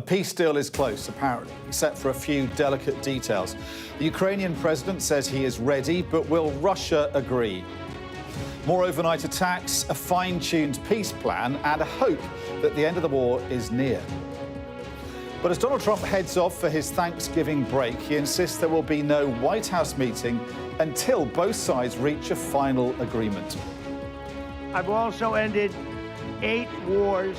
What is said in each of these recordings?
A peace deal is close, apparently, except for a few delicate details. The Ukrainian president says he is ready, but will Russia agree? More overnight attacks, a fine-tuned peace plan, and a hope that the end of the war is near. But as Donald Trump heads off for his Thanksgiving break, he insists there will be no White House meeting until both sides reach a final agreement. I've also ended 8 wars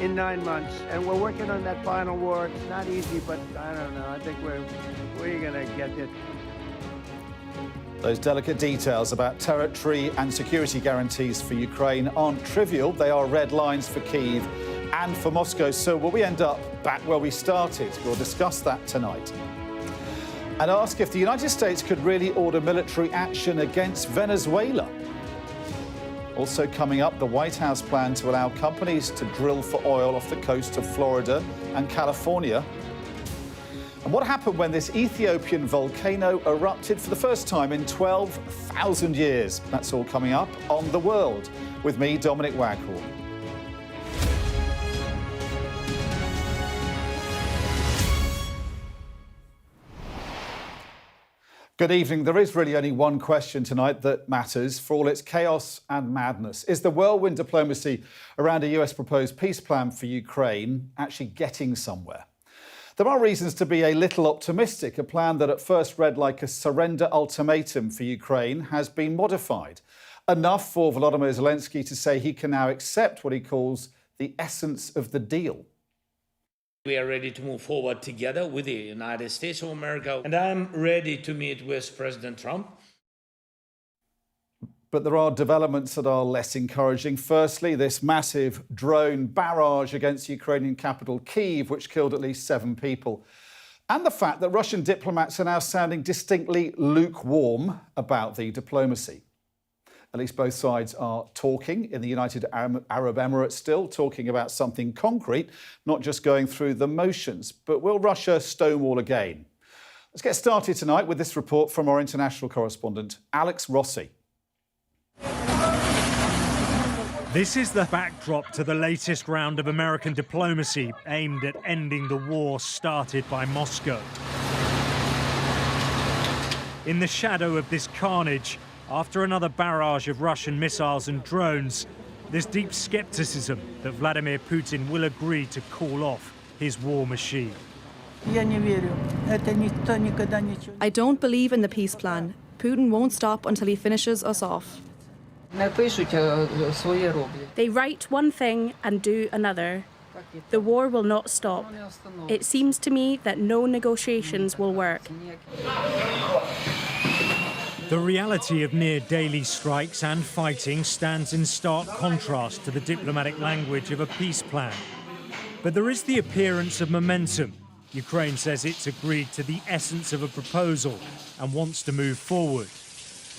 in 9 months, and we're working on that final war. It's not easy, but I don't know. I think we're going to get it. Those delicate details about territory and security guarantees for Ukraine aren't trivial. They are red lines for Kyiv and for Moscow. So will we end up back where we started? We'll discuss that tonight. And ask if the United States could really order military action against Venezuela. Also coming up, the White House plan to allow companies to drill for oil off the coast of Florida and California. And what happened when this Ethiopian volcano erupted for the first time in 12,000 years? That's all coming up on The World with me, Dominic Waghorn. Good evening. There is really only one question tonight that matters for all its chaos and madness. Is the whirlwind diplomacy around a US proposed peace plan for Ukraine actually getting somewhere? There are reasons to be a little optimistic. A plan that at first read like a surrender ultimatum for Ukraine has been modified. Enough for Volodymyr Zelensky to say he can now accept what he calls the essence of the deal. We are ready to move forward together with the United States of America, and I'm ready to meet with President Trump. But there are developments that are less encouraging. Firstly, this massive drone barrage against Ukrainian capital Kyiv, which killed at least 7 people. And the fact that Russian diplomats are now sounding distinctly lukewarm about the diplomacy. At least both sides are talking in the United Arab Emirates still, talking about something concrete, not just going through the motions. But will Russia stonewall again? Let's get started tonight with this report from our international correspondent, Alex Rossi. This is the backdrop to the latest round of American diplomacy aimed at ending the war started by Moscow. In the shadow of this carnage, after another barrage of Russian missiles and drones, there's deep skepticism that Vladimir Putin will agree to call off his war machine. I don't believe in the peace plan. Putin won't stop until he finishes us off. They write one thing and do another. The war will not stop. It seems to me that no negotiations will work. The reality of near daily strikes and fighting stands in stark contrast to the diplomatic language of a peace plan. But there is the appearance of momentum. Ukraine says it's agreed to the essence of a proposal and wants to move forward.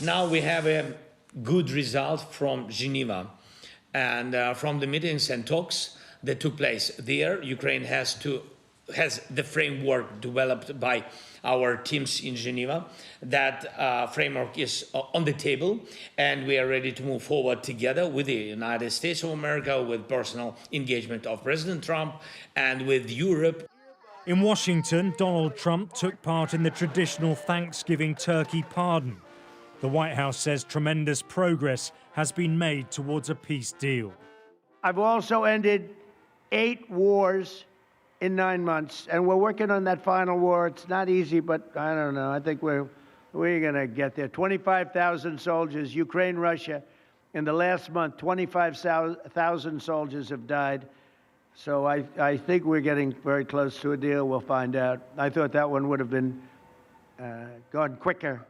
Now we have a good result from Geneva and from the meetings and talks that took place there. Ukraine has the framework developed by our teams in Geneva. That framework is on the table, and we are ready to move forward together with the United States of America, with personal engagement of President Trump and with Europe. In Washington, Donald Trump took part in the traditional Thanksgiving turkey pardon. The White House says tremendous progress has been made towards a peace deal. I've also ended 8 wars in 9 months, and we're working on that final war. It's not easy, but I don't know. I think we're going to get there. 25,000 soldiers, Ukraine, Russia. In the last month, 25,000 soldiers have died. So I think we're getting very close to a deal. We'll find out. I thought that one would have been gone quicker.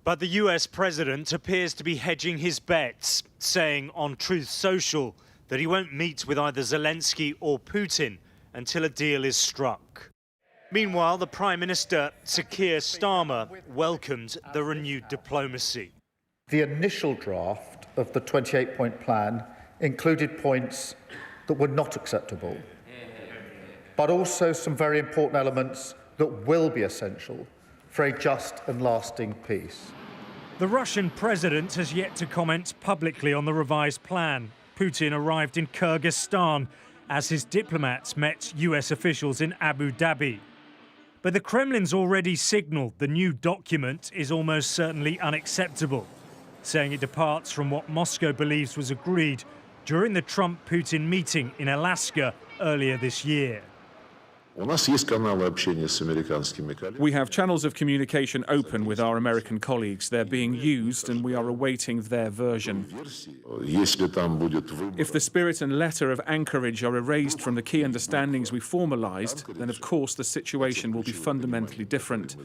But the US president appears to be hedging his bets, saying on Truth Social that he won't meet with either Zelensky or Putin until a deal is struck. Meanwhile, the Prime Minister, Sir Keir Starmer, welcomed the renewed diplomacy. The initial draft of the 28-point plan included points that were not acceptable, but also some very important elements that will be essential for a just and lasting peace. The Russian president has yet to comment publicly on the revised plan. Putin arrived in Kyrgyzstan as his diplomats met US officials in Abu Dhabi. But the Kremlin's already signalled the new document is almost certainly unacceptable, saying it departs from what Moscow believes was agreed during the Trump-Putin meeting in Alaska earlier this year. We have channels of communication open with our American colleagues. They're being used, and we are awaiting their version. If the spirit and letter of Anchorage are erased from the key understandings we formalised, then of course the situation will be fundamentally different.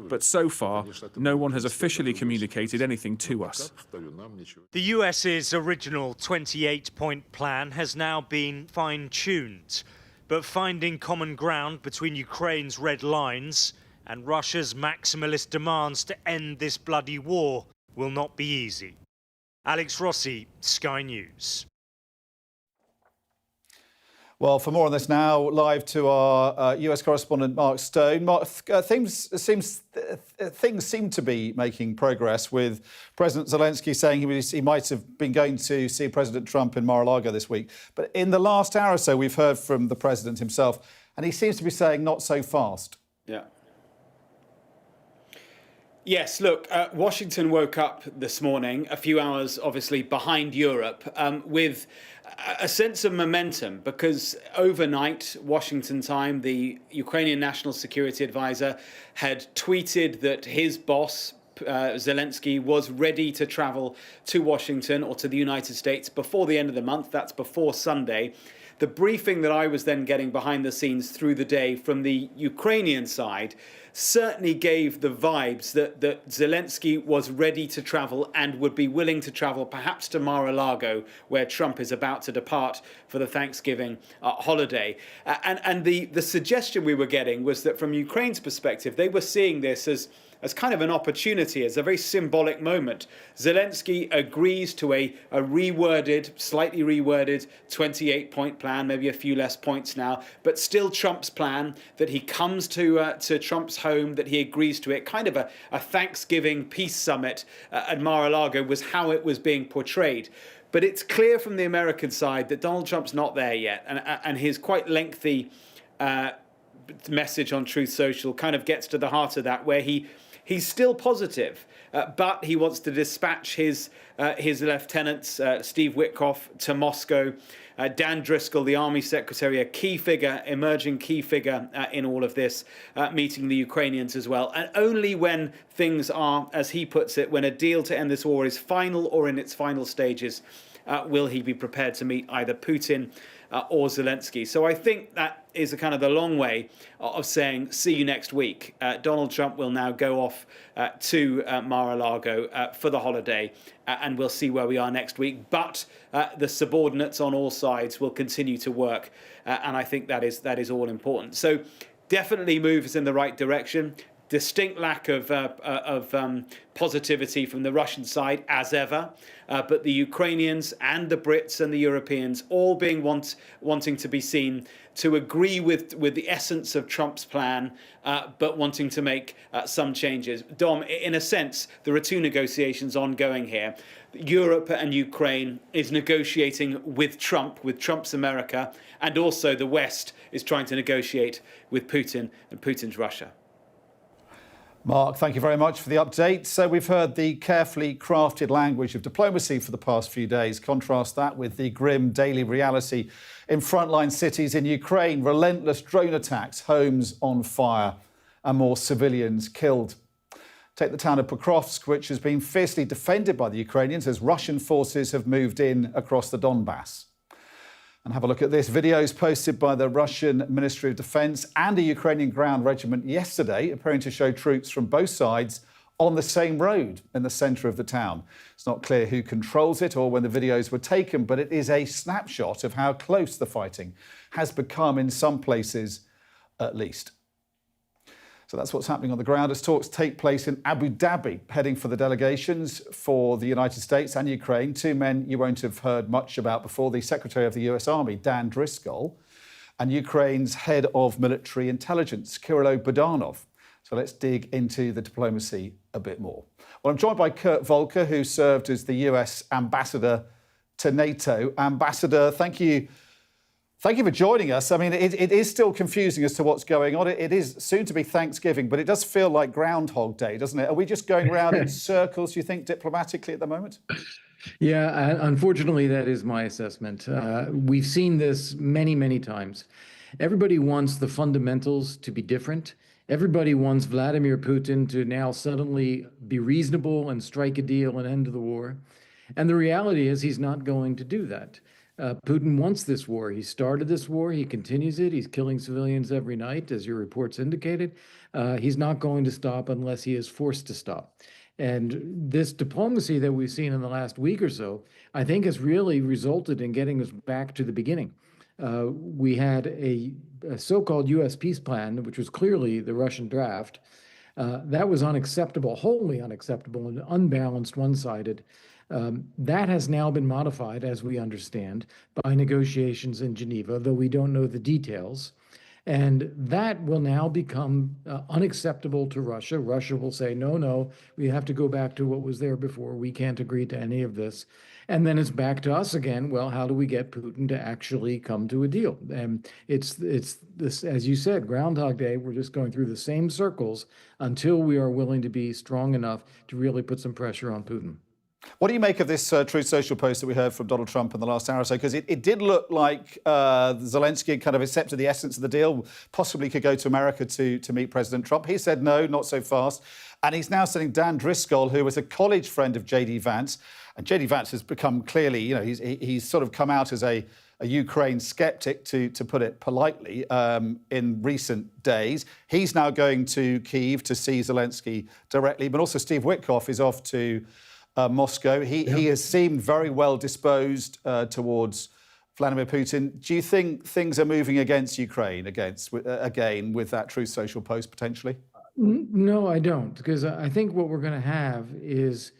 But so far, no one has officially communicated anything to us. The US's original 28-point plan has now been fine-tuned. But finding common ground between Ukraine's red lines and Russia's maximalist demands to end this bloody war will not be easy. Alex Rossi, Sky News. Well, for more on this now, live to our US correspondent Mark Stone. Mark, things seem to be making progress, with President Zelensky saying he might have been going to see President Trump in Mar-a-Lago this week. But in the last hour or so, we've heard from the president himself, and he seems to be saying not so fast. Yeah. Yes, look, Washington woke up this morning, a few hours obviously behind Europe, with a sense of momentum, because overnight, Washington time, the Ukrainian National Security Advisor had tweeted that his boss, Zelensky, was ready to travel to Washington or to the United States before the end of the month. That's before Sunday. The briefing that I was then getting behind the scenes through the day from the Ukrainian side certainly gave the vibes that Zelensky was ready to travel and would be willing to travel perhaps to Mar-a-Lago, where Trump is about to depart for the Thanksgiving holiday. And the suggestion we were getting was that from Ukraine's perspective, they were seeing this as kind of an opportunity, as a very symbolic moment. Zelensky agrees to a slightly reworded 28-point plan, maybe a few less points now, but still Trump's plan, that he comes to Trump's home, that he agrees to it. Kind of a Thanksgiving peace summit at Mar-a-Lago was how it was being portrayed. But it's clear from the American side that Donald Trump's not there yet, and his quite lengthy message on Truth Social kind of gets to the heart of that, where he's still positive, but he wants to dispatch his lieutenants, Steve Witkoff, to Moscow. Dan Driscoll, the Army Secretary, a key figure, emerging key figure in all of this, meeting the Ukrainians as well. And only when things are, as he puts it, when a deal to end this war is final or in its final stages, will he be prepared to meet either Putin or Zelensky. So I think that is a kind of the long way of saying, see you next week. Donald Trump will now go off to Mar-a-Lago for the holiday, and we'll see where we are next week. But the subordinates on all sides will continue to work, and I think that is all important. So definitely moves in the right direction. Distinct lack of positivity from the Russian side, as ever, but the Ukrainians and the Brits and the Europeans all being wanting to be seen to agree with the essence of Trump's plan, but wanting to make some changes. Dom, in a sense, there are two negotiations ongoing here. Europe and Ukraine is negotiating with Trump's America, and also the West is trying to negotiate with Putin and Putin's Russia. Mark, thank you very much for the update. So we've heard the carefully crafted language of diplomacy for the past few days. Contrast that with the grim daily reality in frontline cities in Ukraine. Relentless drone attacks, homes on fire, and more civilians killed. Take the town of Pokrovsk, which has been fiercely defended by the Ukrainians as Russian forces have moved in across the Donbass. And have a look at this. Videos posted by the Russian Ministry of Defence and a Ukrainian ground regiment yesterday, appearing to show troops from both sides on the same road in the centre of the town. It's not clear who controls it or when the videos were taken, but it is a snapshot of how close the fighting has become in some places, at least. So that's what's happening on the ground as talks take place in Abu Dhabi, heading for the delegations for the United States and Ukraine. Two men you won't have heard much about before, the Secretary of the US Army, Dan Driscoll, and Ukraine's head of military intelligence, Kirill Budanov. So let's dig into the diplomacy a bit more. Well, I'm joined by Kurt Volker, who served as the US ambassador to NATO. Ambassador, thank you Thank you for joining us. I mean, it is still confusing as to what's going on. It is soon to be Thanksgiving, but it does feel like Groundhog Day, doesn't it? Are we just going round in circles, do you think, diplomatically at the moment? Yeah, unfortunately, that is my assessment. We've seen this many, many times. Everybody wants the fundamentals to be different. Everybody wants Vladimir Putin to now suddenly be reasonable and strike a deal and end the war. And the reality is he's not going to do that. Putin wants this war. He started this war. He continues it. He's killing civilians every night, as your reports indicated. He's not going to stop unless he is forced to stop. And this diplomacy that we've seen in the last week or so, I think has really resulted in getting us back to the beginning. We had a so-called U.S. peace plan, which was clearly the Russian draft. That was unacceptable, wholly unacceptable and unbalanced, one-sided. That has now been modified, as we understand, by negotiations in Geneva, though we don't know the details. And that will now become unacceptable to Russia. Russia will say, no, we have to go back to what was there before. We can't agree to any of this. And then it's back to us again. Well, how do we get Putin to actually come to a deal? And it's this, as you said, Groundhog Day. We're just going through the same circles until we are willing to be strong enough to really put some pressure on Putin. What do you make of this Truth Social post that we heard from Donald Trump in the last hour or so? Because it did look like Zelensky kind of accepted the essence of the deal, possibly could go to America to meet President Trump. He said no, not so fast. And he's now sending Dan Driscoll, who was a college friend of J.D. Vance. And J.D. Vance has become clearly, he's sort of come out as a Ukraine skeptic, to put it politely, in recent days. He's now going to Kyiv to see Zelensky directly. But also Steve Witkoff is off to Moscow. He has seemed very well disposed towards Vladimir Putin. Do you think things are moving against Ukraine again with that Truth Social post potentially? No, I don't, because I think what we're going to have is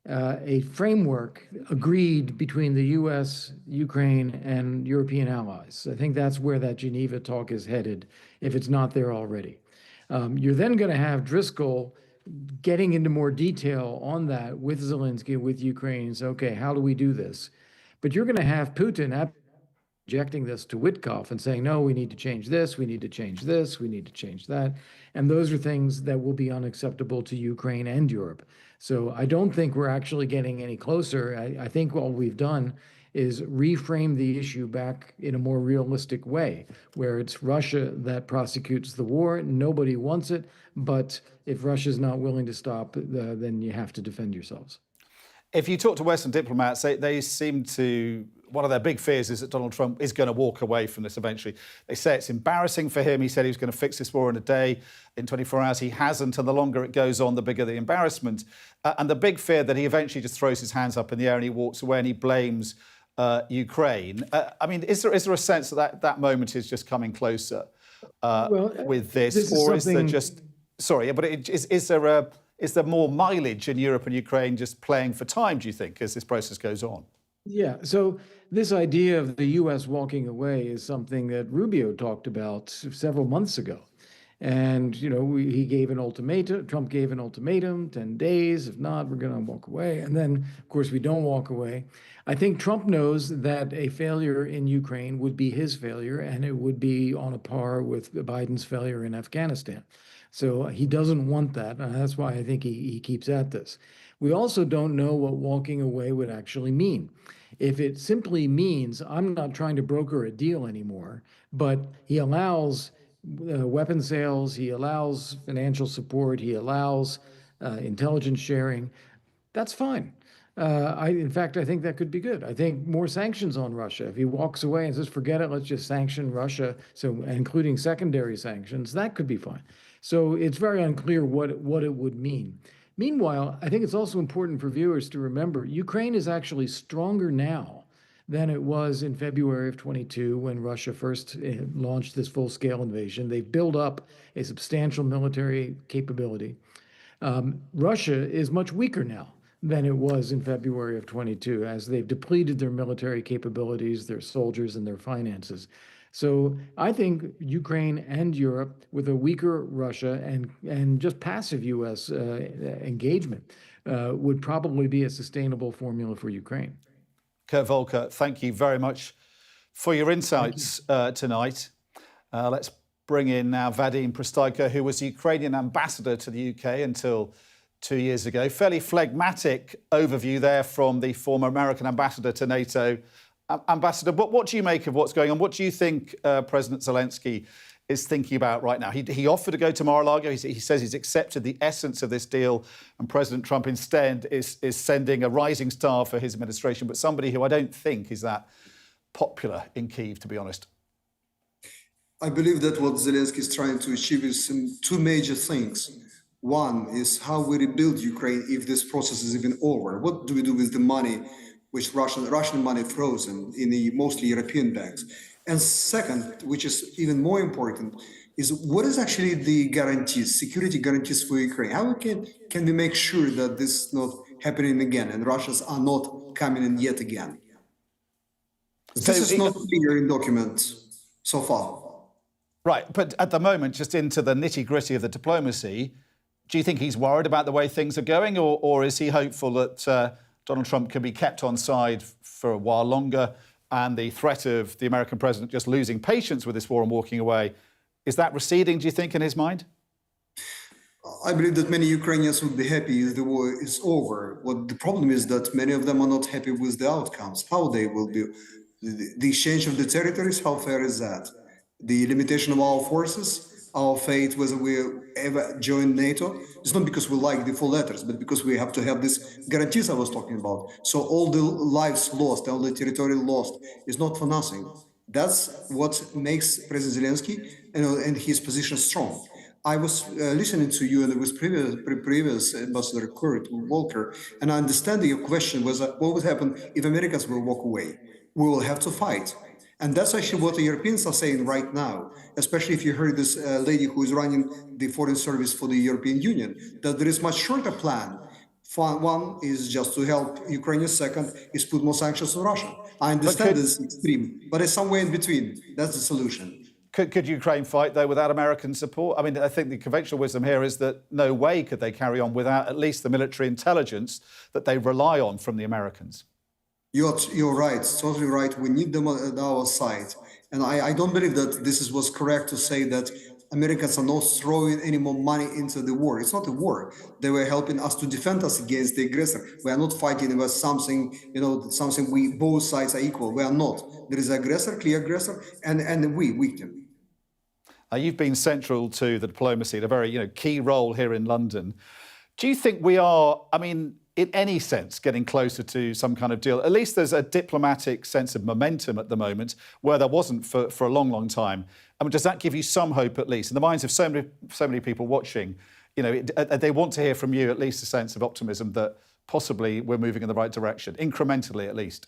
a framework agreed between the U.S., Ukraine, and European allies. I think that's where that Geneva talk is headed, if it's not there already. You're then going to have Driscoll getting into more detail on that with Zelensky, with Ukraine, and say, okay, how do we do this? But you're going to have Putin projecting this to Witkoff and saying, no, we need to change this, we need to change this, we need to change that. And those are things that will be unacceptable to Ukraine and Europe. So I don't think we're actually getting any closer. I think all we've done is reframe the issue back in a more realistic way, where it's Russia that prosecutes the war. Nobody wants it, but if Russia's not willing to stop, then you have to defend yourselves. If you talk to Western diplomats, they seem to, one of their big fears is that Donald Trump is going to walk away from this eventually. They say it's embarrassing for him. He said he was going to fix this war in a day, in 24 hours. He hasn't, and the longer it goes on, the bigger the embarrassment. And the big fear that he eventually just throws his hands up in the air and he walks away and he blames Ukraine. I mean, is there a sense that moment is just coming closer with this, or is there just... Sorry, but is there more mileage in Europe and Ukraine just playing for time, do you think, as this process goes on? Yeah, so this idea of the U.S. walking away is something that Rubio talked about several months ago. And, he gave an ultimatum, Trump gave an ultimatum, 10 days, if not, we're going to walk away. And then, of course, we don't walk away. I think Trump knows that a failure in Ukraine would be his failure, and it would be on a par with Biden's failure in Afghanistan. So he doesn't want that, and that's why I think he keeps at this. We also don't know what walking away would actually mean. If it simply means I'm not trying to broker a deal anymore, but he allows weapon sales, he allows financial support, he allows intelligence sharing, that's fine. In fact, I think that could be good. I think more sanctions on Russia. If he walks away and says, forget it, let's just sanction Russia, so including secondary sanctions, that could be fine. So it's very unclear what it would mean. Meanwhile, I think it's also important for viewers to remember Ukraine is actually stronger now than it was in February of 22 when Russia first launched this full-scale invasion. They've built up a substantial military capability. Russia is much weaker now than it was in February of 22, as they've depleted their military capabilities, their soldiers, and their finances. So I think Ukraine and Europe, with a weaker Russia and just passive U.S. engagement, would probably be a sustainable formula for Ukraine. Kurt Volker, thank you very much for your insights tonight. Let's bring in now Vadim Pristaiko, who was the Ukrainian ambassador to the UK until 2 years ago. Fairly phlegmatic overview there from the former American ambassador to NATO. Ambassador, what do you make of what's going on? What do you think President Zelensky is thinking about right now? He offered to go to Mar-a-Lago. He says he's accepted the essence of this deal, and President Trump instead is sending a rising star for his administration, but somebody who I don't think is that popular in Kyiv, to be honest. I believe that what Zelensky is trying to achieve is two major things. One is how we rebuild Ukraine if this process is even over. What do we do with the money, which Russian money frozen in the mostly European banks? And second, which is even more important, is what is actually the guarantees, security guarantees for Ukraine? How can we make sure that this is not happening again and Russians are not coming in yet again? This is not clear in documents so far. Right, but at the moment, just into the nitty-gritty of the diplomacy, do you think he's worried about the way things are going, or is he hopeful that Donald Trump can be kept on side for a while longer, and the threat of the American president just losing patience with this war and walking away, is that receding, do you think, in his mind? I believe that many Ukrainians would be happy if the war is over. What the problem is that many of them are not happy with the outcomes, how they will be. The exchange of the territories, how fair is that? The limitation of our forces, our fate, whether we ever join NATO, it's not because we like the four letters, but because we have to have these guarantees I was talking about. So all the lives lost, all the territory lost is not for nothing. That's what makes President Zelensky and his position strong. I was listening to you and it was previous Ambassador Kurt Volker, and I understand your question was what would happen if Americans will walk away? We will have to fight. And that's actually what the Europeans are saying right now, especially if you heard this lady who is running the foreign service for the European Union, that there is much shorter plan. One is just to help Ukraine. Second is put more sanctions on Russia. I understand this extreme, but it's somewhere in between. That's the solution. Could Ukraine fight, though, without American support? I mean, I think the conventional wisdom here is that no way could they carry on without at least the military intelligence that they rely on from the Americans. You're right, totally right. We need them at our side. And I don't believe that this was correct to say that Americans are not throwing any more money into the war. It's not a war. They were helping us to defend us against the aggressor. We are not fighting about something, something we both sides are equal. We are not. There is an aggressor, clear aggressor, and we victim. You've been central to the diplomacy, a very key role here in London. Do you think we are, in any sense, getting closer to some kind of deal? At least there's a diplomatic sense of momentum at the moment, where there wasn't for a long, long time. Does that give you some hope, at least? In the minds of so many people watching, they want to hear from you at least a sense of optimism that possibly we're moving in the right direction, incrementally at least.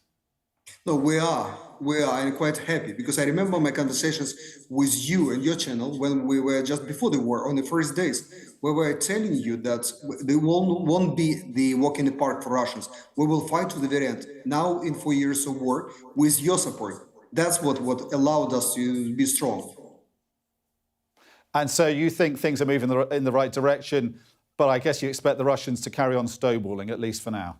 No, we are. I'm quite happy because I remember my conversations with you and your channel when we were just before the war on the first days, where we were telling you that there won't be the walk in the park for Russians. We will fight to the very end. Now, in 4 years of war, with your support, that's what allowed us to be strong. And so you think things are moving in the right direction, but I guess you expect the Russians to carry on stonewalling, at least for now.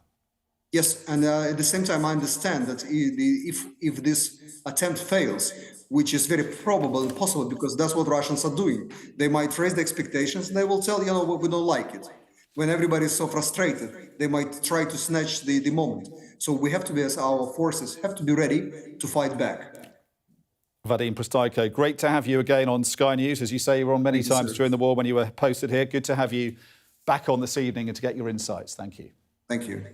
Yes, and at the same time, I understand that if this attempt fails, which is very probable and possible because that's what Russians are doing, they might raise the expectations and they will tell, we don't like it. When everybody is so frustrated, they might try to snatch the moment. So we have to be, as our forces, have to be ready to fight back. Vadim Pristaiko, great to have you again on Sky News. As you say, you were on many times during the war when you were posted here. Good to have you back on this evening and to get your insights. Thank you. Thank you.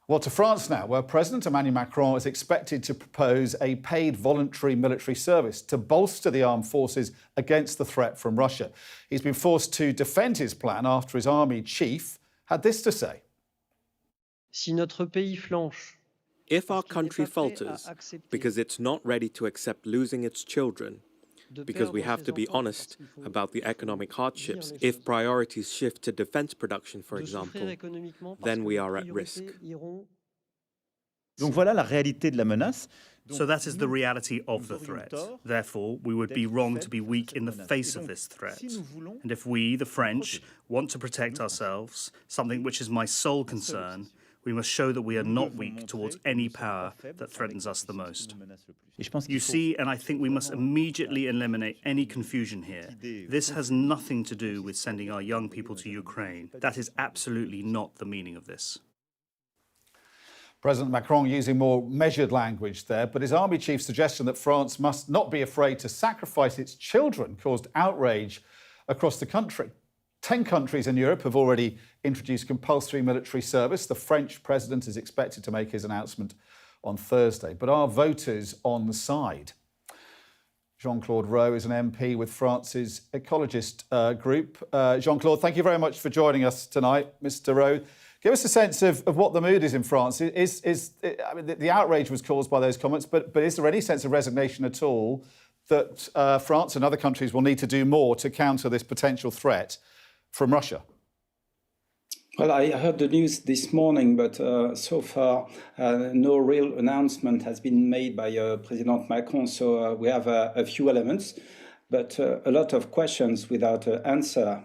Well, to France now, where President Emmanuel Macron is expected to propose a paid voluntary military service to bolster the armed forces against the threat from Russia. He's been forced to defend his plan after his army chief had this to say. If our country falters because it's not ready to accept losing its children, because we have to be honest about the economic hardships. If priorities shift to defense production, for example, then we are at risk. Donc voilà la réalité de la menace. So that is the reality of the threat. Therefore, we would be wrong to be weak in the face of this threat. And if we, the French, want to protect ourselves, something which is my sole concern, We must show that we are not weak towards any power that threatens us the most. You see, and I think we must immediately eliminate any confusion here. This has nothing to do with sending our young people to Ukraine. That is absolutely not the meaning of this. President Macron using more measured language there, but his army chief's suggestion that France must not be afraid to sacrifice its children caused outrage across the country. 10 countries in Europe have already introduced compulsory military service. The French president is expected to make his announcement on Thursday. But are voters on the side? Jean-Claude Rowe is an MP with France's ecologist group. Jean-Claude, thank you very much for joining us tonight. Mr. Rowe, give us a sense of what the mood is in France. I mean, the outrage was caused by those comments, but is there any sense of resignation at all that France and other countries will need to do more to counter this potential threat from Russia? Well, I heard the news this morning, but so far no real announcement has been made by President Macron. So we have a few elements, but a lot of questions without answer.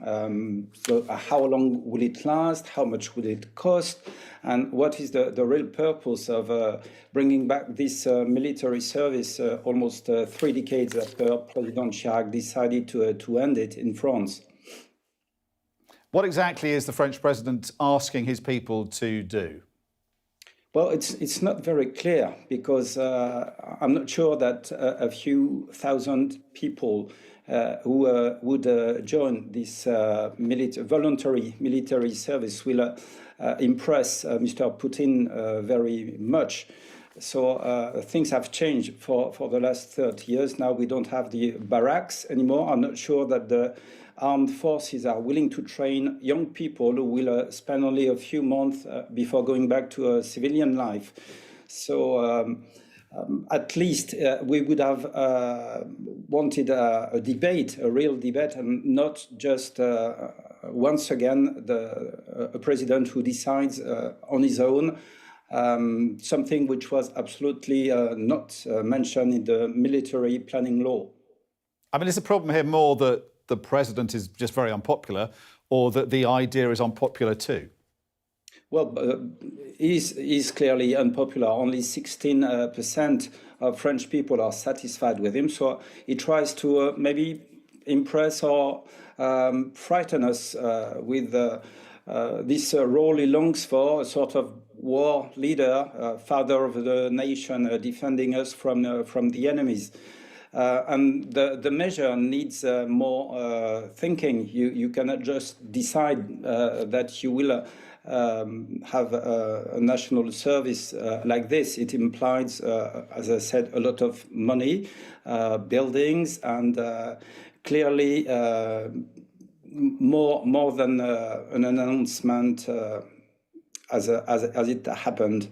So how long will it last? How much will it cost? And what is the real purpose of bringing back this military service almost 3 decades after President Chirac decided to end it in France? What exactly is the French president asking his people to do? Well, it's not very clear because I'm not sure that a few thousand people who would join this voluntary military service will impress Mr. Putin very much. So things have changed for the last 30 years. Now we don't have the barracks anymore. I'm not sure that the armed forces are willing to train young people who will spend only a few months before going back to a civilian life. So at least we would have wanted a debate, a real debate, and not just once again a president who decides on his own something which was absolutely not mentioned in the military planning law. I mean, is the problem here more that the president is just very unpopular, or that the idea is unpopular too? Well, he's clearly unpopular. Only 16% of French people are satisfied with him. So he tries to maybe impress or frighten us with this role he longs for, a sort of war leader, father of the nation, defending us from the enemies. And the measure needs more thinking. You cannot just decide that you will have a national service like this. It implies, as I said, a lot of money, buildings, and clearly more than an announcement as it happened.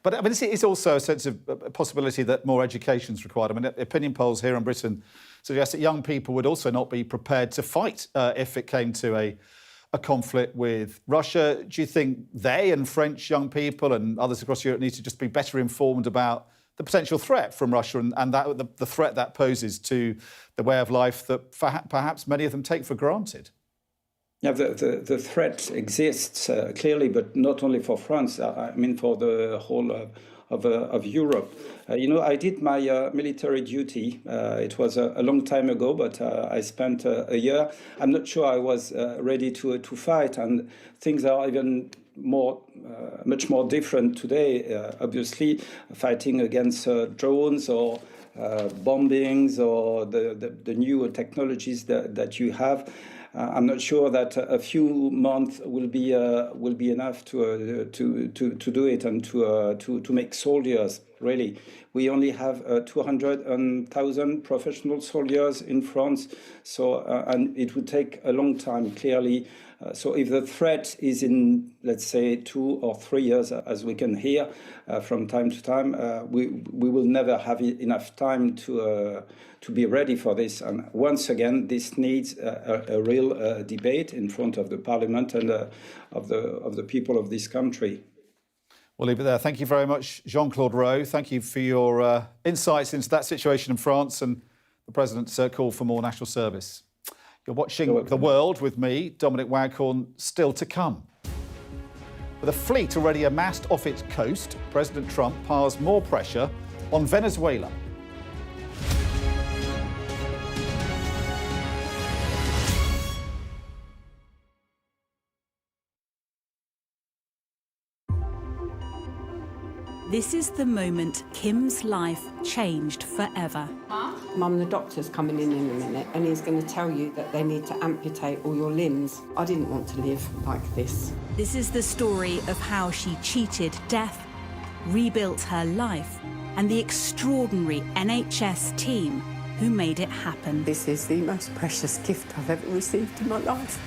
But I mean, it's also a sense of a possibility that more education is required. I mean, opinion polls here in Britain suggest that young people would also not be prepared to fight if it came to a conflict with Russia. Do you think they and French young people and others across Europe need to just be better informed about the potential threat from Russia and that the threat that poses to the way of life that perhaps many of them take for granted? Yeah, the threat exists clearly, but not only for France. I mean, for the whole of Europe. I did my military duty. It was a long time ago, but I spent a year. I'm not sure I was ready to fight, and things are even much more different today. Obviously, fighting against drones or bombings or the new technologies that you have. I'm not sure that a few months will be enough to do it and to make soldiers. Really, we only have 200,000 professional soldiers in France, so and it would take a long time. Clearly, so if the threat is in, let's say, 2 or 3 years, as we can hear from time to time, we will never have enough time to be ready for this. And once again, this needs a real debate in front of the Parliament and of the people of this country. We'll leave it there. Thank you very much, Jean-Claude Rowe. Thank you for your insights into that situation in France and the President's call for more national service. You're watching The World with me, Dominic Waghorn, still to come. With a fleet already amassed off its coast, President Trump piles more pressure on Venezuela. This is the moment Kim's life changed forever. Mum, the doctor's coming in a minute and he's going to tell you that they need to amputate all your limbs. I didn't want to live like this. This is the story of how she cheated death, rebuilt her life, and the extraordinary NHS team who made it happen. This is the most precious gift I've ever received in my life.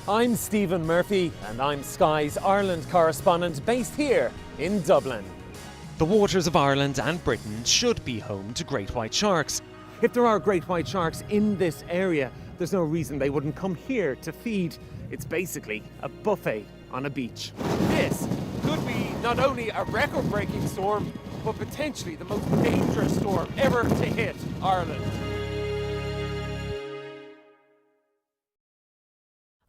I'm Stephen Murphy and I'm Sky's Ireland correspondent based here in Dublin. The waters of Ireland and Britain should be home to great white sharks. If there are great white sharks in this area, there's no reason they wouldn't come here to feed. It's basically a buffet on a beach. This could be not only a record-breaking storm, but potentially the most dangerous storm ever to hit Ireland.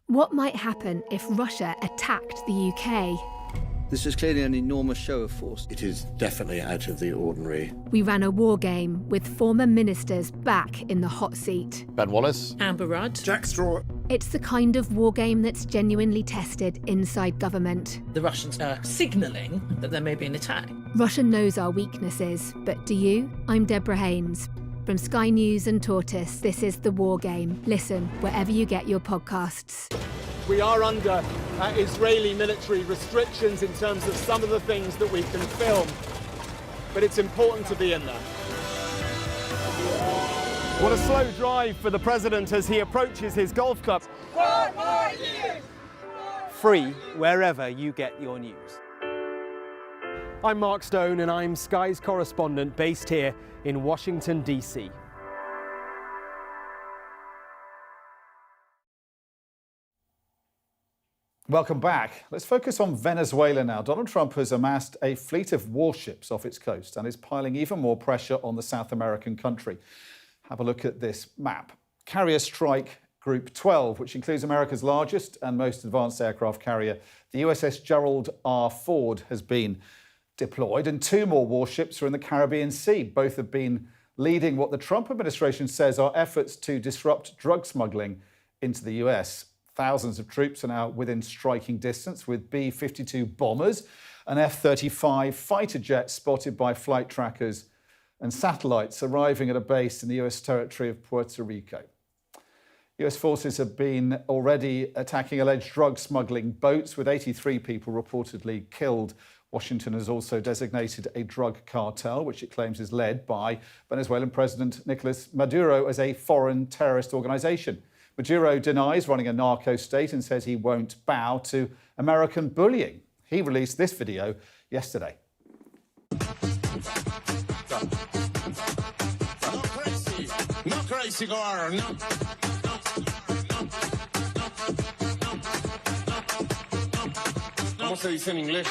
What might happen if Russia attacked the UK? This is clearly an enormous show of force. It is definitely out of the ordinary. We ran a war game with former ministers back in the hot seat. Ben Wallace. Amber Rudd. Jack Straw. It's the kind of war game that's genuinely tested inside government. The Russians are signalling that there may be an attack. Russia knows our weaknesses, but do you? I'm Deborah Haynes. From Sky News and Tortoise, this is The War Game. Listen wherever you get your podcasts. We are under Israeli military restrictions in terms of some of the things that we can film, but it's important to be in there. What a slow drive for the president as he approaches his golf club. 4 more years! Free wherever you get your news. I'm Mark Stone and I'm Sky's correspondent based here in Washington, D.C. Welcome back. Let's focus on Venezuela now. Donald Trump has amassed a fleet of warships off its coast and is piling even more pressure on the South American country. Have a look at this map. Carrier Strike Group 12, which includes America's largest and most advanced aircraft carrier, the USS Gerald R. Ford, has been deployed, and 2 more warships are in the Caribbean Sea. Both have been leading what the Trump administration says are efforts to disrupt drug smuggling into the US. Thousands of troops are now within striking distance, with B-52 bombers and F-35 fighter jets spotted by flight trackers and satellites arriving at a base in the US territory of Puerto Rico. US forces have been already attacking alleged drug smuggling boats, with 83 people reportedly killed. Washington has also designated a drug cartel, which it claims is led by Venezuelan President Nicolas Maduro, as a foreign terrorist organisation. Maduro denies running a narco state and says he won't bow to American bullying. He released this video yesterday. No crazy girl, no. ¿Cómo se dice en inglés?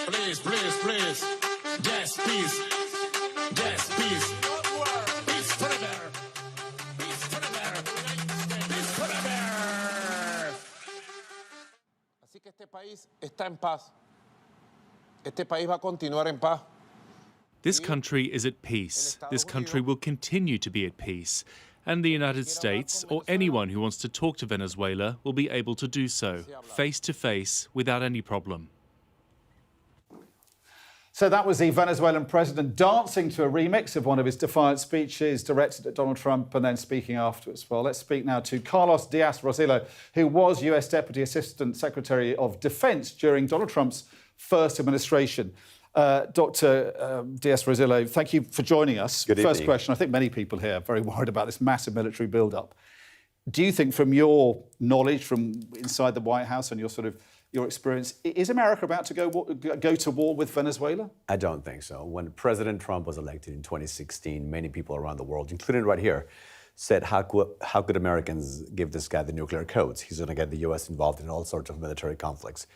Please, please, please. Yes, peace. Yes, peace. Peace forever. Peace forever. Peace forever. Así que este país está en paz. Este país va a continuar en paz. This country is at peace. This country will continue to be at peace. And the United States, or anyone who wants to talk to Venezuela, will be able to do so, face to face, without any problem. So that was the Venezuelan president dancing to a remix of one of his defiant speeches directed at Donald Trump and then speaking afterwards. Well, let's speak now to Carlos Diaz-Rosillo, who was US Deputy Assistant Secretary of Defense during Donald Trump's first administration. Dr. Diaz-Rosillo, thank you for joining us. Good evening. First question, I think many people here are very worried about this massive military build-up. Do you think, from your knowledge from inside the White House and your experience, is America about to go to war with Venezuela? I don't think so. When President Trump was elected in 2016, many people around the world, including right here, said, how could Americans give this guy the nuclear codes? He's going to get the U.S. involved in all sorts of military conflicts.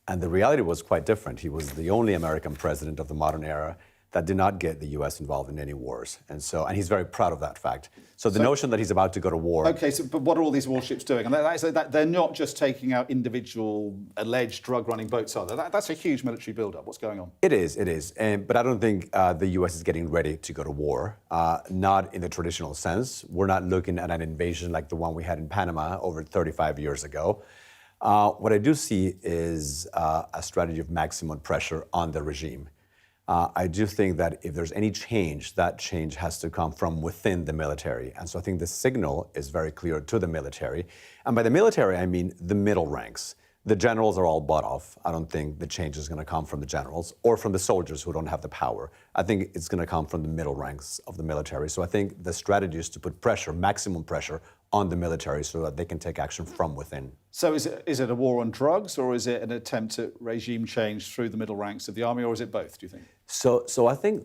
And the reality was quite different. He was the only American president of the modern era that did not get the U.S. involved in any wars. And he's very proud of that fact. So the notion that he's about to go to war... OK, but what are all these warships doing? And they're not just taking out individual alleged drug-running boats, are they? That's a huge military build-up. What's going on? It is. But I don't think the U.S. is getting ready to go to war, not in the traditional sense. We're not looking at an invasion like the one we had in Panama over 35 years ago. What I do see is a strategy of maximum pressure on the regime. I do think that if there's any change, that change has to come from within the military. And so I think the signal is very clear to the military. And by the military, I mean the middle ranks. The generals are all bought off. I don't think the change is going to come from the generals or from the soldiers who don't have the power. I think it's going to come from the middle ranks of the military. So I think the strategy is to put pressure, maximum pressure, on the military so that they can take action from within. So is it a war on drugs, or is it an attempt at regime change through the middle ranks of the army, or is it both, do you think? So I think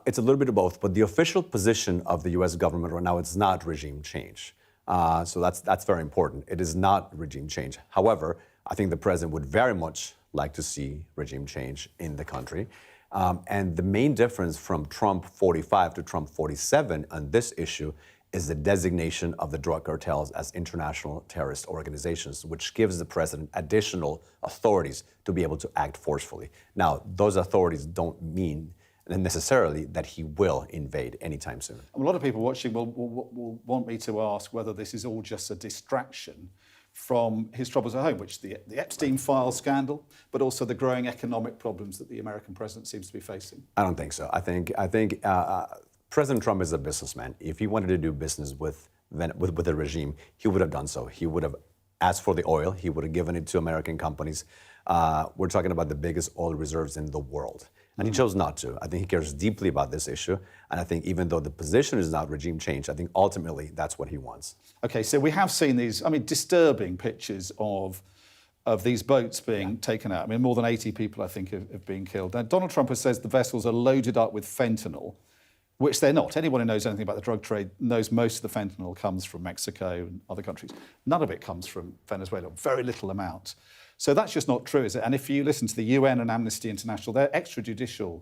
it's a little bit of both, but the official position of the U.S. government right now, it's not regime change. So that's very important. It is not regime change. However, I think the president would very much like to see regime change in the country. And the main difference from Trump 45 to Trump 47 on this issue is the designation of the drug cartels as international terrorist organizations, which gives the president additional authorities to be able to act forcefully. Now, those authorities don't mean necessarily that he will invade anytime soon. A lot of people watching will want me to ask whether this is all just a distraction from his troubles at home, which the Epstein file scandal, but also the growing economic problems that the American president seems to be facing. I don't think so. I think President Trump is a businessman. If he wanted to do business with the regime, he would have done so. He would have asked for the oil. He would have given it to American companies. We're talking about the biggest oil reserves in the world. And he chose not to. I think he cares deeply about this issue. And I think even though the position is not regime change, I think ultimately that's what he wants. OK, so we have seen these, disturbing pictures of these boats being taken out. More than 80 people, I think, have been killed. Now, Donald Trump has said the vessels are loaded up with fentanyl, which they're not. Anyone who knows anything about the drug trade knows most of the fentanyl comes from Mexico and other countries. None of it comes from Venezuela, very little amount. So that's just not true, is it? And if you listen to the UN and Amnesty International, they're extrajudicial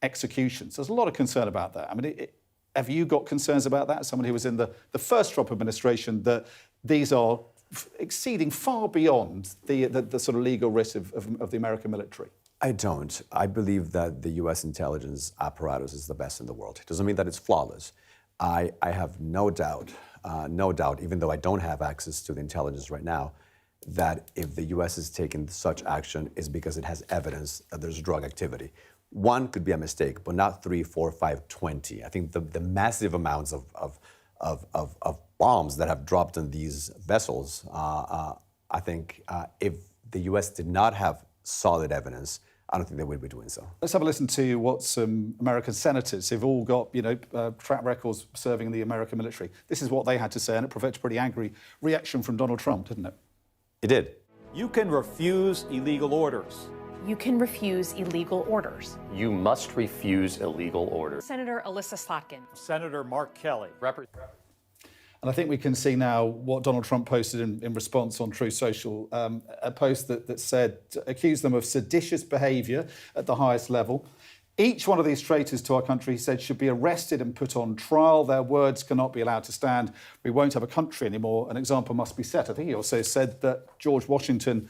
executions. There's a lot of concern about that. Have you got concerns about that? As someone who was in the first Trump administration, that these are exceeding far beyond the sort of legal risk of the American military? I don't. I believe that the U.S. intelligence apparatus is the best in the world. It doesn't mean that it's flawless. I have no doubt, even though I don't have access to the intelligence right now, that if the U.S. is taking such action is because it has evidence that there's drug activity. One could be a mistake, but not 3, 4, 5, 20. I think the massive amounts of bombs that have dropped on these vessels. I think if the U.S. did not have solid evidence, I don't think they would be doing so. Let's have a listen to what some American senators who've all got, track records serving in the American military. This is what they had to say, and it provoked a pretty angry reaction from Donald Trump, didn't it? It did. You can refuse illegal orders. You can refuse illegal orders. You must refuse illegal orders. Senator Alyssa Slotkin. Senator Mark Kelly. And I think we can see now what Donald Trump posted in response on Truth Social, a post that said, accused them of seditious behaviour at the highest level. Each one of these traitors to our country, he said, should be arrested and put on trial. Their words cannot be allowed to stand. We won't have a country anymore. An example must be set. I think he also said that George Washington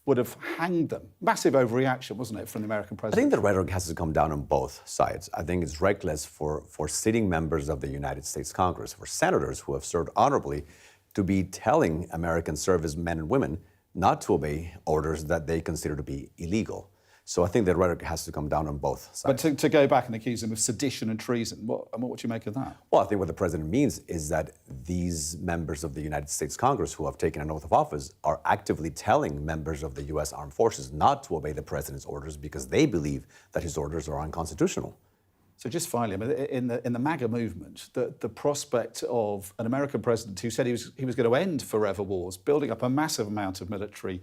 would have hanged them. Massive overreaction, wasn't it, from the American president? I think the rhetoric has to come down on both sides. I think it's reckless for sitting members of the United States Congress, for senators who have served honorably, to be telling American servicemen and women not to obey orders that they consider to be illegal. So I think the rhetoric has to come down on both sides. But to go back and accuse them of sedition and treason, what would you make of that? Well, I think what the president means is that these members of the United States Congress who have taken an oath of office are actively telling members of the U.S. Armed Forces not to obey the president's orders because they believe that his orders are unconstitutional. So just finally, I mean, in the MAGA movement, the prospect of an American president who said he was going to end forever wars, building up a massive amount of military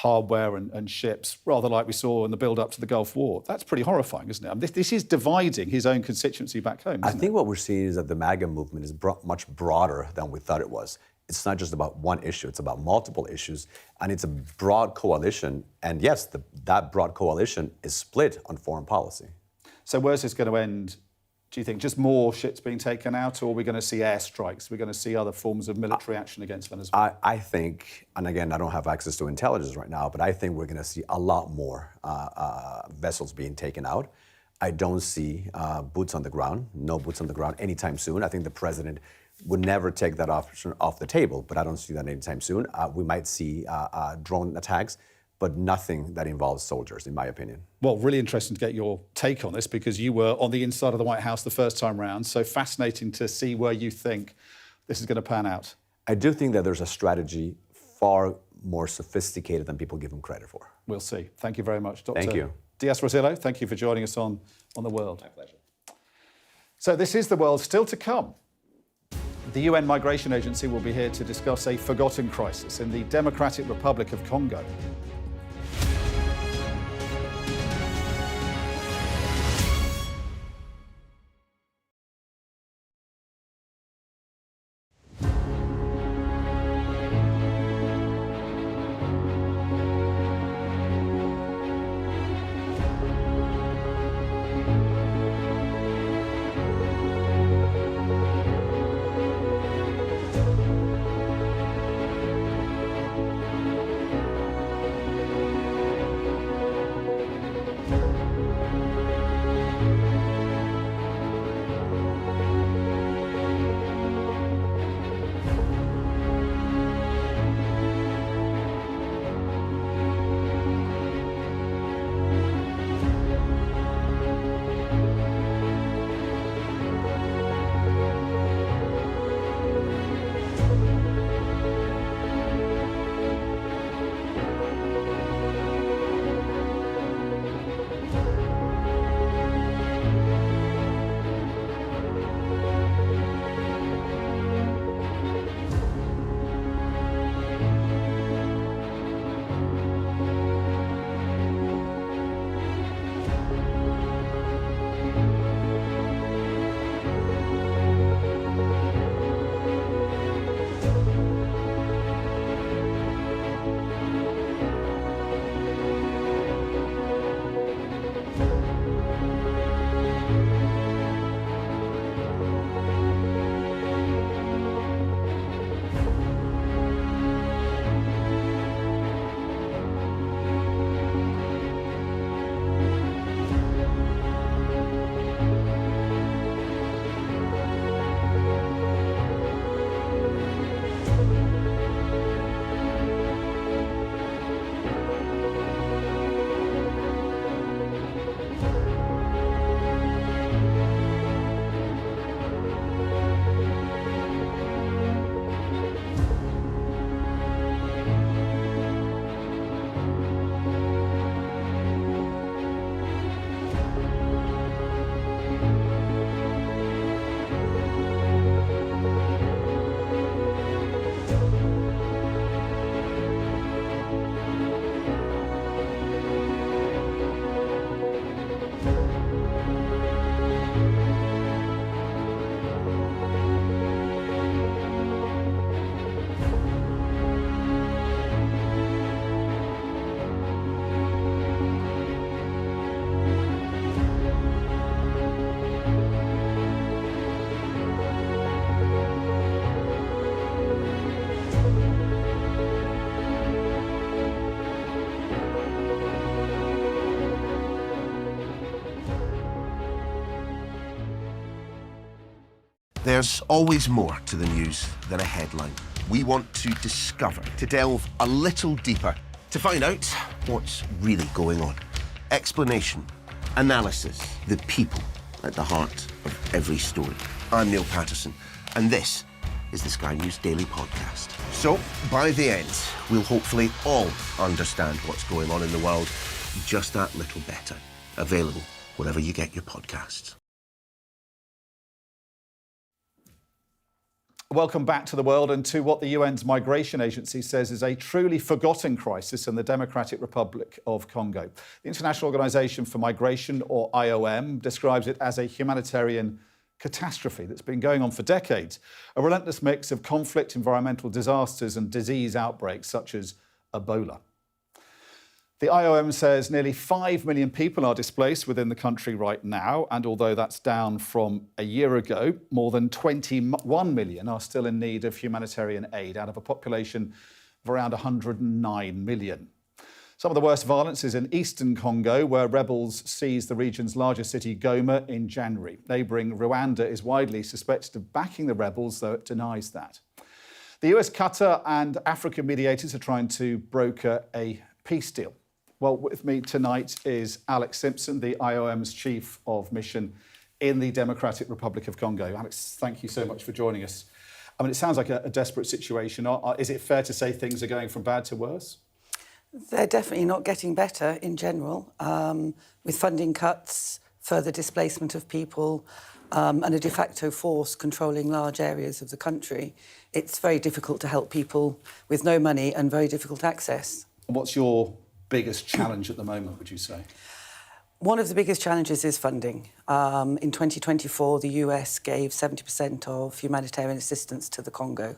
hardware and ships, rather like we saw in the build-up to the Gulf War. That's pretty horrifying, isn't it? I mean, this is dividing his own constituency back home, I think what we're seeing is that the MAGA movement is much broader than we thought it was. It's not just about one issue, it's about multiple issues, and it's a broad coalition. And yes, that broad coalition is split on foreign policy. So where's this going to end, do you think? Just more ships being taken out, or are we going to see airstrikes? We're going to see other forms of military action against Venezuela? I think, and again, I don't have access to intelligence right now, but I think we're going to see a lot more vessels being taken out. I don't see boots on the ground, no boots on the ground anytime soon. I think the president would never take that option off the table, but I don't see that anytime soon. We might see drone attacks, but nothing that involves soldiers, in my opinion. Well, really interesting to get your take on this because you were on the inside of the White House the first time round, so fascinating to see where you think this is going to pan out. I do think that there's a strategy far more sophisticated than people give him credit for. We'll see. Thank you very much, Dr. Thank you. Diaz-Rosillo, thank you for joining us on The World. My pleasure. So this is The World still to come. The UN Migration Agency will be here to discuss a forgotten crisis in the Democratic Republic of Congo. There's always more to the news than a headline. We want to discover, to delve a little deeper, to find out what's really going on. Explanation, analysis, the people at the heart of every story. I'm Neil Patterson, and this is the Sky News Daily Podcast. So, by the end, we'll hopefully all understand what's going on in the world just that little better. Available wherever you get your podcasts. Welcome back to the world and to what the UN's migration agency says is a truly forgotten crisis in the Democratic Republic of Congo. The International Organization for Migration, or IOM, describes it as a humanitarian catastrophe that's been going on for decades, a relentless mix of conflict, environmental disasters and disease outbreaks such as Ebola. The IOM says nearly 5 million people are displaced within the country right now, and although that's down from a year ago, more than 21 million are still in need of humanitarian aid out of a population of around 109 million. Some of the worst violence is in eastern Congo, where rebels seized the region's largest city, Goma, in January. Neighbouring Rwanda is widely suspected of backing the rebels, though it denies that. The US, Qatar and African mediators are trying to broker a peace deal. Well, with me tonight is Alex Simpson, the IOM's Chief of Mission in the Democratic Republic of Congo. Alex, thank you so much for joining us. I mean, it sounds like a desperate situation. Is it fair to say things are going from bad to worse? They're definitely not getting better in general, with funding cuts, further displacement of people, and a de facto force controlling large areas of the country. It's very difficult to help people with no money and very difficult access. What's your biggest challenge at the moment, would you say? One of the biggest challenges is funding. In 2024, the US gave 70% of humanitarian assistance to the Congo.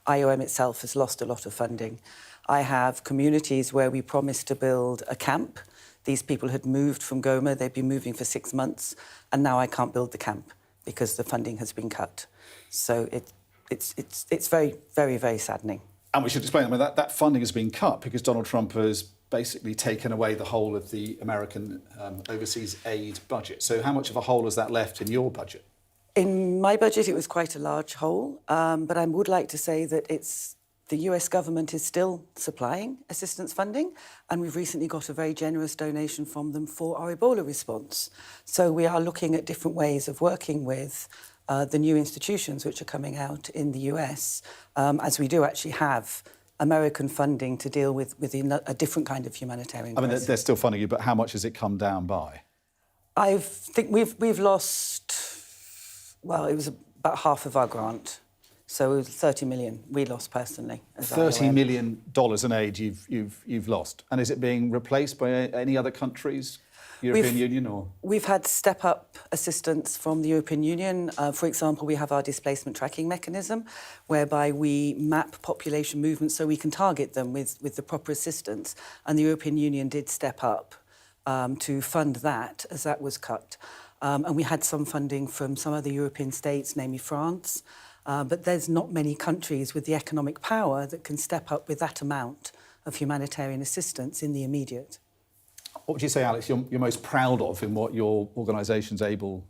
IOM itself has lost a lot of funding. I have communities where we promised to build a camp. These people had moved from Goma, they'd been moving for 6 months, and now I can't build the camp because the funding has been cut. So it's very, very, very saddening. And we should explain, I mean, that funding has been cut because Donald Trump has basically taken away the whole of the American overseas aid budget. So how much of a hole has that left in your budget? In my budget, it was quite a large hole, but I would like to say that the US government is still supplying assistance funding, and we've recently got a very generous donation from them for our Ebola response. So we are looking at different ways of working with the new institutions which are coming out in the US, as we do actually have American funding to deal with a different kind of humanitarian crisis. I mean, they're still funding you, but how much has it come down by? I think we've lost, well, it was about half of our grant. So it was 30 million we lost personally. $30 million in aid you've lost. And is it being replaced by any other countries, European Union or? We've had step-up assistance from the European Union. For example, we have our displacement tracking mechanism, whereby we map population movements so we can target them with the proper assistance. And the European Union did step up to fund that, as that was cut. And we had some funding from some other European states, namely France. But there's not many countries with the economic power that can step up with that amount of humanitarian assistance in the immediate. What would you say, Alex, you're most proud of in what your organisation's able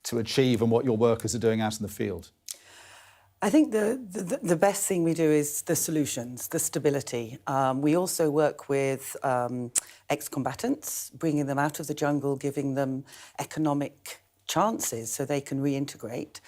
to achieve and what your workers are doing out in the field? I think the best thing we do is the solutions, the stability. We also work with ex-combatants, bringing them out of the jungle, giving them economic chances so they can reintegrate.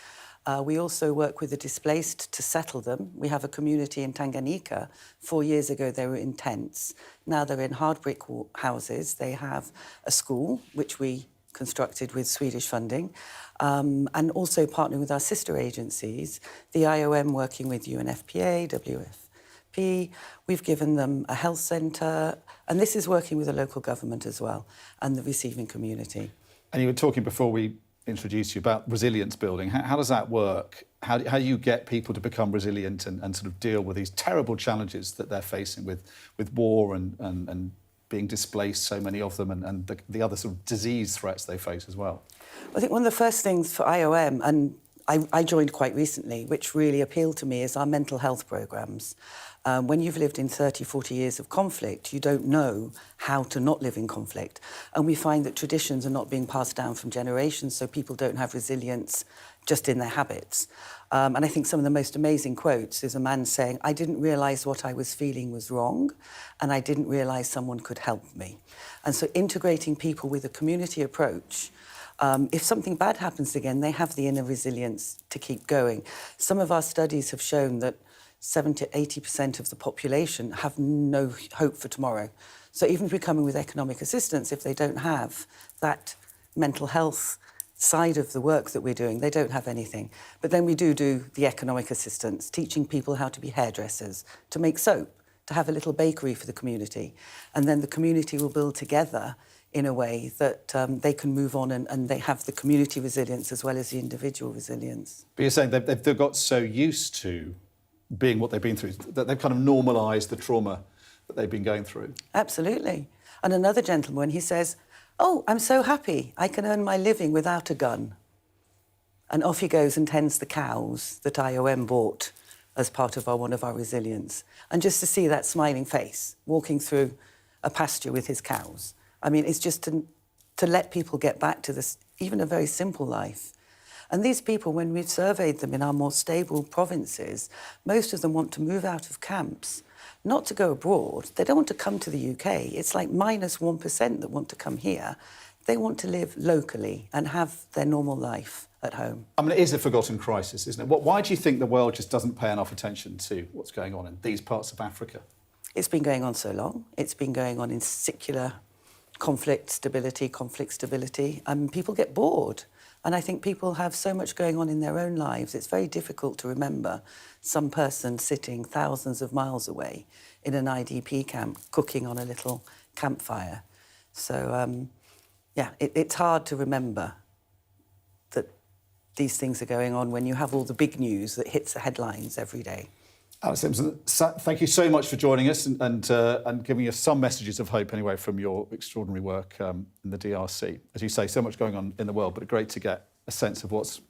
We also work with the displaced to settle them. We have a community in Tanganyika. 4 years ago, they were in tents. Now they're in hard brick houses. They have a school, which we constructed with Swedish funding, and also partnering with our sister agencies, the IOM working with UNFPA, WFP. We've given them a health centre, and this is working with the local government as well, and the receiving community. And you were talking before we introduced you about resilience building. How does that work? How do you get people to become resilient and sort of deal with these terrible challenges that they're facing with war and being displaced, so many of them, and the other sort of disease threats they face as well? I think one of the first things for IOM, and I joined quite recently, which really appealed to me, is our mental health programmes. When you've lived in 30, 40 years of conflict, you don't know how to not live in conflict. And we find that traditions are not being passed down from generations, so people don't have resilience just in their habits. And I think some of the most amazing quotes is a man saying, I didn't realise what I was feeling was wrong, and I didn't realise someone could help me. And so integrating people with a community approach, if something bad happens again, they have the inner resilience to keep going. Some of our studies have shown that 70 to 80% of the population have no hope for tomorrow. So even if we're coming with economic assistance, if they don't have that mental health side of the work that we're doing, they don't have anything. But then we do the economic assistance, teaching people how to be hairdressers, to make soap, to have a little bakery for the community. And then the community will build together in a way that they can move on and they have the community resilience as well as the individual resilience. But you're saying they've got so used to being what they've been through, that they've kind of normalised the trauma that they've been going through. Absolutely. And another gentleman, he says, oh, I'm so happy I can earn my living without a gun. And off he goes and tends the cows that IOM bought as part of one of our resilience. And just to see that smiling face walking through a pasture with his cows. I mean, it's just to let people get back to this, even a very simple life. And these people, when we've surveyed them in our more stable provinces, most of them want to move out of camps, not to go abroad. They don't want to come to the UK. It's like minus 1% that want to come here. They want to live locally and have their normal life at home. I mean, it is a forgotten crisis, isn't it? Why do you think the world just doesn't pay enough attention to what's going on in these parts of Africa? It's been going on so long. It's been going on in secular conflict stability. People get bored. And I think people have so much going on in their own lives, it's very difficult to remember some person sitting thousands of miles away in an IDP camp, cooking on a little campfire. So, it's hard to remember that these things are going on when you have all the big news that hits the headlines every day. Alice Simpson, thank you so much for joining us and giving us some messages of hope, anyway, from your extraordinary work in the DRC. As you say, so much going on in the world, but great to get a sense of what's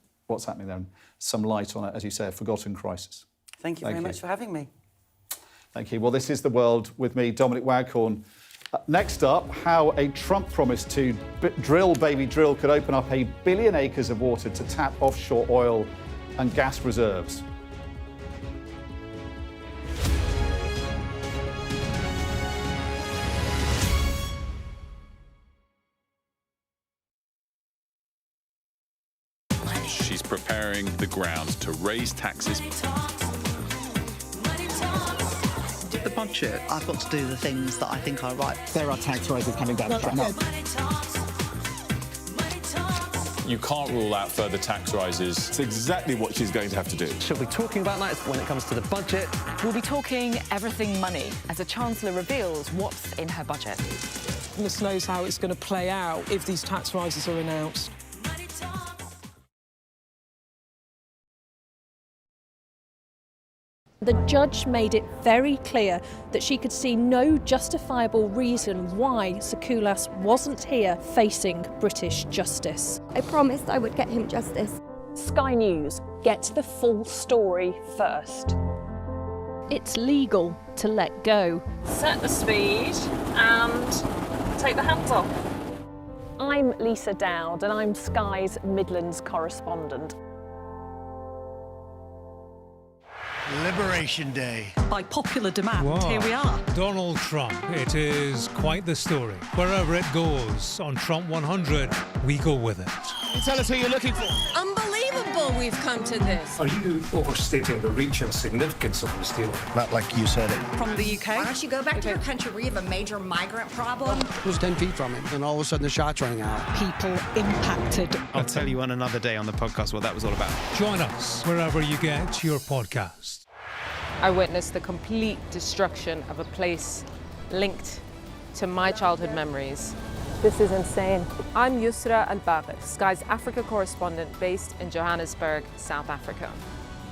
happening there and some light on it, as you say, a forgotten crisis. Thank you very much for having me. Thank you. Well, this is The World with me, Dominic Waghorn. Next up, how a Trump promise to drill, baby drill, could open up 1 billion acres of water to tap offshore oil and gas reserves. She's preparing the ground to raise taxes. The budget, I've got to do the things that I think are right. There are tax rises coming down the track. You can't rule out further tax rises. It's exactly what she's going to have to do. She'll be talking about that when it comes to the budget. We'll be talking everything money as the Chancellor reveals what's in her budget. Goodness knows how it's going to play out if these tax rises are announced. The judge made it very clear that she could see no justifiable reason why Sakulas wasn't here facing British justice. I promised I would get him justice. Sky News, get the full story first. It's legal to let go. Set the speed and take the hands off. I'm Lisa Dowd and I'm Sky's Midlands correspondent. Liberation Day. By popular demand, here we are. Donald Trump. It is quite the story. Wherever it goes, on Trump 100, we go with it. Tell us who you're looking for. Unbelievable we've come to this. Are you overstating the reach and significance of this deal? Not like you said it. From the UK. Why don't you go back to your country where you have a major migrant problem? It was 10 feet from him, and all of a sudden the shot's running out. People impacted. I'll tell you on another day on the podcast what that was all about. Join us wherever you get your podcast. I witnessed the complete destruction of a place linked to my childhood memories. This is insane. I'm Yusra Al-Bagher, Sky's Africa correspondent based in Johannesburg, South Africa.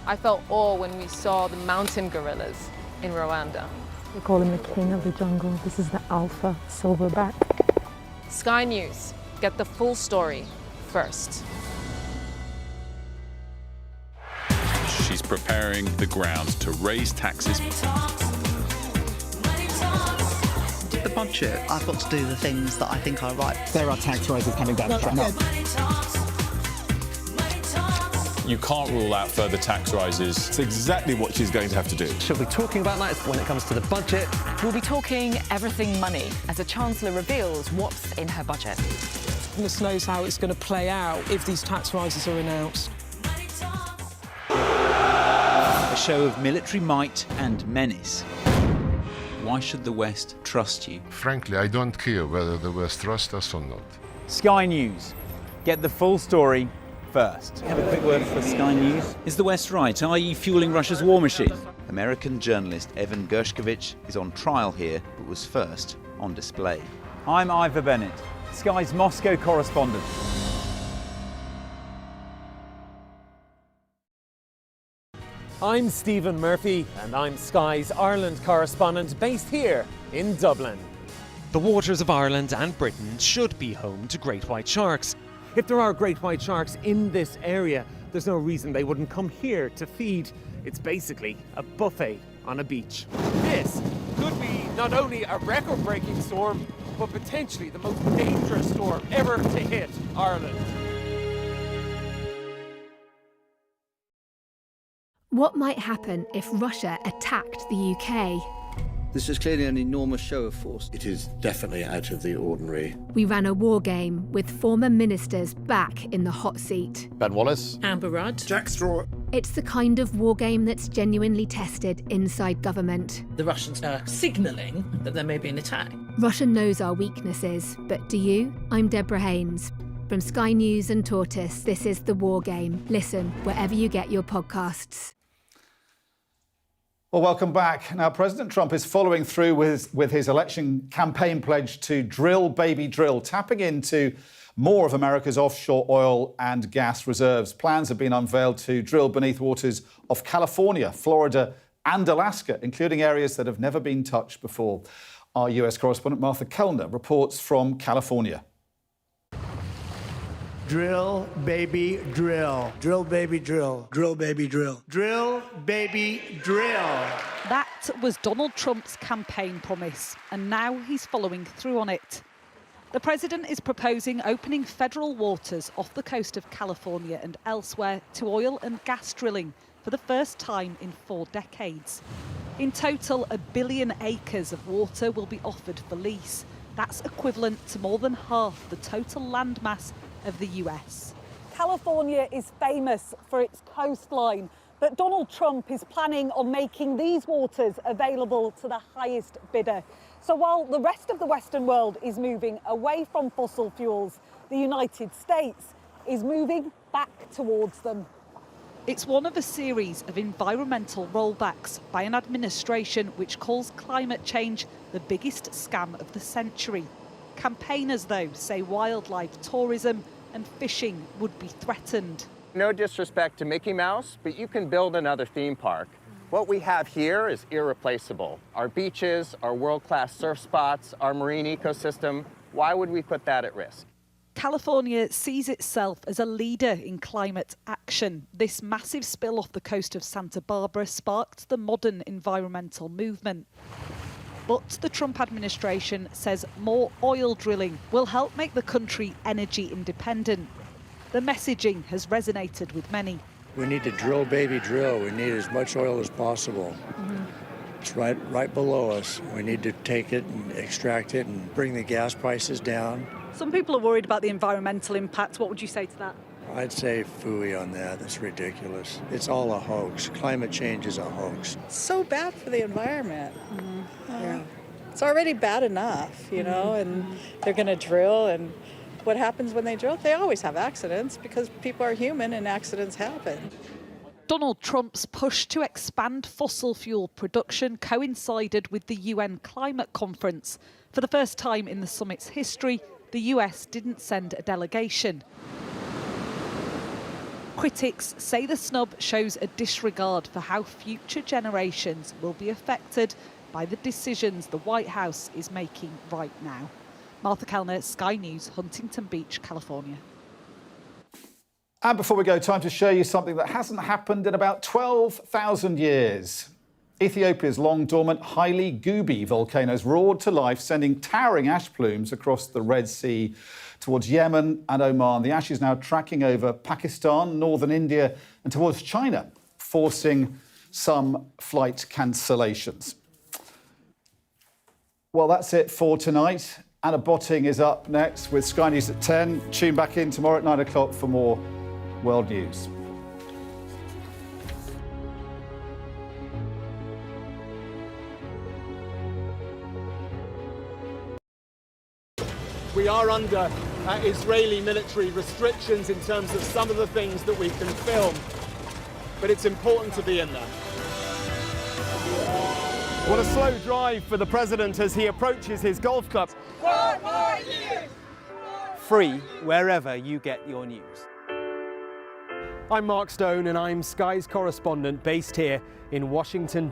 I felt awe when we saw the mountain gorillas in Rwanda. We call him the king of the jungle. This is the alpha silverback. Sky News, get the full story first. She's preparing the ground to raise taxes. The budget, I've got to do the things that I think are right. There are tax rises coming down the track. No. You can't rule out further tax rises. It's exactly what she's going to have to do. She'll be talking about that when it comes to the budget. We'll be talking everything money as the Chancellor reveals what's in her budget. Goodness knows how it's going to play out if these tax rises are announced. A show of military might and menace. Why should the West trust you? Frankly, I don't care whether the West trusts us or not. Sky News. Get the full story first. Have a quick word for Sky News. Is the West right? Are you fueling Russia's war machine? American journalist Evan Gershkovich is on trial here, but was first on display. I'm Ivor Bennett, Sky's Moscow correspondent. I'm Stephen Murphy, and I'm Sky's Ireland correspondent based here in Dublin. The waters of Ireland and Britain should be home to great white sharks. If there are great white sharks in this area, there's no reason they wouldn't come here to feed. It's basically a buffet on a beach. This could be not only a record-breaking storm, but potentially the most dangerous storm ever to hit Ireland. What might happen if Russia attacked the UK? This is clearly an enormous show of force. It is definitely out of the ordinary. We ran a war game with former ministers back in the hot seat. Ben Wallace. Amber Rudd. Jack Straw. It's the kind of war game that's genuinely tested inside government. The Russians are signalling that there may be an attack. Russia knows our weaknesses, but do you? I'm Deborah Haynes. From Sky News and Tortoise, this is The War Game. Listen wherever you get your podcasts. Well, welcome back. Now, President Trump is following through with his election campaign pledge to drill, baby, drill, tapping into more of America's offshore oil and gas reserves. Plans have been unveiled to drill beneath waters of California, Florida and Alaska, including areas that have never been touched before. Our US correspondent Martha Kellner reports from California. Drill, baby, drill. Drill, baby, drill. Drill, baby, drill. Drill, baby, drill. That was Donald Trump's campaign promise, and now he's following through on it. The president is proposing opening federal waters off the coast of California and elsewhere to oil and gas drilling for the first time in 4 decades. In total, 1 billion acres of water will be offered for lease. That's equivalent to more than half the total landmass of the US. California is famous for its coastline, but Donald Trump is planning on making these waters available to the highest bidder. So while the rest of the Western world is moving away from fossil fuels, the United States is moving back towards them. It's one of a series of environmental rollbacks by an administration which calls climate change the biggest scam of the century. Campaigners, though, say wildlife tourism and fishing would be threatened. No disrespect to Mickey Mouse, but you can build another theme park. What we have here is irreplaceable. Our beaches, our world-class surf spots, our marine ecosystem, why would we put that at risk? California sees itself as a leader in climate action. This massive spill off the coast of Santa Barbara sparked the modern environmental movement. But the Trump administration says more oil drilling will help make the country energy independent. The messaging has resonated with many. We need to drill, baby, drill. We need as much oil as possible. It's right below us. We need to take it and extract it and bring the gas prices down. Some people are worried about the environmental impact. What would you say to that? I'd say phooey on that. That's ridiculous. It's all a hoax. Climate change is a hoax. So bad for the environment. It's already bad enough, you know, and they're going to drill. And what happens when they drill? They always have accidents because people are human and accidents happen. Donald Trump's push to expand fossil fuel production coincided with the UN climate conference. For the first time in the summit's history, the US didn't send a delegation. Critics say the snub shows a disregard for how future generations will be affected by the decisions the White House is making right now. Martha Kellner, Sky News, Huntington Beach, California. And before we go, time to show you something that hasn't happened in about 12,000 years. Ethiopia's long-dormant Haile Gubi volcanoes roared to life, sending towering ash plumes across the Red Sea towards Yemen and Oman. The ash is now tracking over Pakistan, northern India and towards China, forcing some flight cancellations. Well, that's it for tonight. Anna Botting is up next with Sky News at 10. Tune back in tomorrow at 9 o'clock for more world news. We are under Israeli military restrictions in terms of some of the things that we can film, but it's important to be in there. What a slow drive for the president as he approaches his golf club. 4 more years! Free wherever you get your news. I'm Mark Stone and I'm Sky's correspondent based here in Washington.